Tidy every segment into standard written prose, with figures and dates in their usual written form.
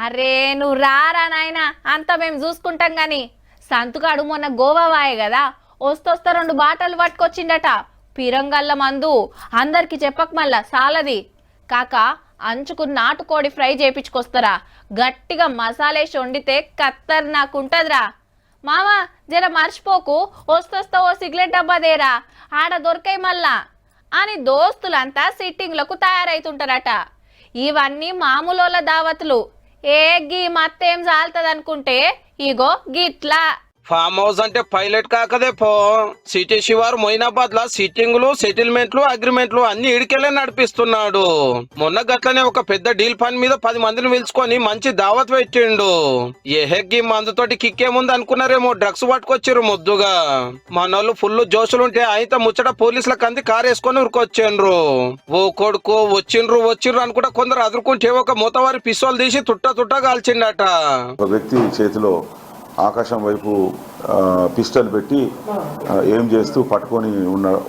అరే నువ్వు రారా నాయనా అంతా మేము చూసుకుంటాం గాని సంతుగాడు మొన్న గోవా వాయే కదా వస్తొస్తా 2 బాటలు పట్టుకొచ్చిండట పిరంగల్ల మందు అందరికి చెప్పక మళ్ళా సాలది కాక అంచుకు నాటుకోడి ఫ్రై చేపించుకొస్తారా గట్టిగా మసాలేసి వండితే కత్తర్ నాకుంటదిరా మామ జర మర్చిపోకు వస్తొస్తా ఓ సిగరెట్ డబ్బా దేరా ఆడ దొరకాయి మళ్ళా అని దోస్తులంతా సిట్టింగ్లకు తయారైతుంటారట ఇవన్నీ మామూలోళ్ళ దావతులు ఏ గీ మత్తేం చాలుతుంది ఇగో గిట్లా ఫామ్ హౌస్ అంటే పైలట్ కాకదే పో సిటీ శివారు మొయినాబాద్ లా సిట్టింగ్లు సెటిల్మెంట్లు అగ్రిమెంట్లు అన్ని ఇడికెళ్ళే నడిపిస్తున్నాడు. మొన్న గట్లనే ఒక పెద్ద డీల్ ఫండ్ మీద 10 మందిని పిలుచుకొని మంచి దావత్ పెట్టిండు. ఏహెగ్గి మందుతోటి కిక్కేముంది అనుకున్నారేమో డ్రగ్స్ పట్టుకొచ్చిర్రు ముద్దుగా. మనోళ్ళు ఫుల్ జోషులుంటే అయితే ముచ్చట పోలీసులకు అంది కారు వేసుకొని ఉరికొచ్చిండ్రు. ఓ కొడుకు వచ్చిండ్రు అనుకుంటా కొందరు అదురుకుంటే ఒక మూతవారి పిస్తోల్ తీసి తుట్ట కాల్చిండట. ఒక వ్యక్తి చేతిలో ఆకాశం వైపు పిస్టల్ పెట్టి ఏం చేస్తూ పట్టుకొని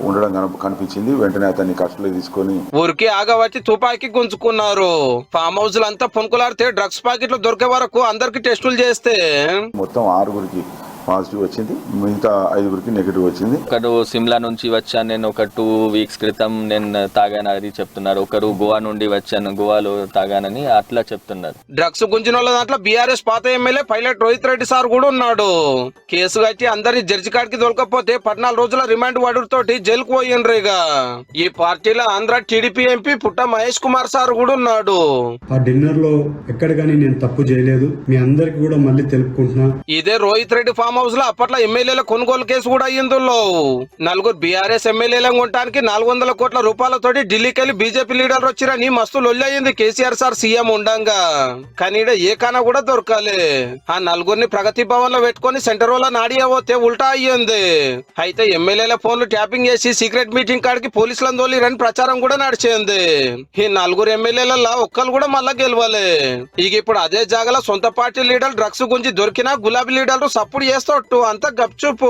ఉండడం కనిపించింది. వెంటనే అతన్ని కస్టడీలో తీసుకొని ఊరికి ఆగబట్టి తుపాకీ గుంజుకున్నారు. ఫామ్ హౌస్ అంతా పునుకులాడితే డ్రగ్స్ ప్యాకెట్లు దొరికే వరకు అందరికి టెస్టులు చేస్తే మొత్తం 6గురికి పాజిటివ్ వచ్చింది, మిగతా 5గురికి నెగిటివ్ వచ్చింది. ఒకరు సిమ్లా నుంచి వచ్చాను నేను ఒక 2 వీక్స్ క్రితం నేను తాగాను అది చెప్తున్నారు. ఒకరు గోవా నుండి వచ్చాను గోవాలో తాగానని అట్లా చెప్తున్నారు. డ్రగ్స్ గుంజిన వాళ్ళ దాంట్లో బీఆర్ఎస్ పాత MLA pilot Rohit Reddy sir కూడా ఉన్నాడు. కేసు కట్టి అందరినీ జడ్జి కాడికి దొరకపోతే 14 రోజుల రిమాండ్ వాడుతోటి జైలుకు పోయిండ్రుగా. ఈ పార్టీలో ఆంధ్ర టీడీపీ ఎంపీ పుట్ట మహేష్ కుమార్ సార్ కూడా ఉన్నాడు. ఆ డిన్నర్ లో ఎక్కడ గానీ నేను తప్పు చేయలేదు, మీ అందరికి కూడా మళ్ళీ తెలుపుకుంటున్నా. ఇదే రోహిత్ రెడ్డి ఫామ్ హౌస్ లో అప్పట్లో ఎమ్మెల్యేల కొనుగోలు కేసు కూడా అయ్యిందులో 4 బీఆర్ఎస్ ఎమ్మెల్యేలను కొనడానికి 400 కోట్ల రూపాయలతోటి ఢిల్లీకి వెళ్లి బీజేపీ లీడర్లు వచ్చిరని మస్తు లొల్లి అయ్యింది కేసీఆర్ సార్ సీఎం ఉండంగా. కానీ ఏ కానా కూడా దొరకాలే. ఆ 4గురిని ప్రగతి భవన్ లో పెట్టుకుని సెంటర్ లో నాడియా పోతే ఉల్టా అయ్యింది. అయితే ఎమ్మెల్యేల ఫోన్లు ట్యాపింగ్ చేసి సీక్రెట్ మీటింగ్ కాడికి పోలీసులను తోలిరని ప్రచారం కూడా నడిచింది. ఈ 4 ఎమ్మెల్యేలలో ఒక్కరు కూడా మళ్ళా గెలవాలి. ఇక ఇప్పుడు అదే జాగల సొంత పార్టీ లీడర్ డ్రగ్స్ గురించి దొరికినా గులాబీ లీడర్లు సపోర్ట్ చేస్తూ అంతా గప్చుపు.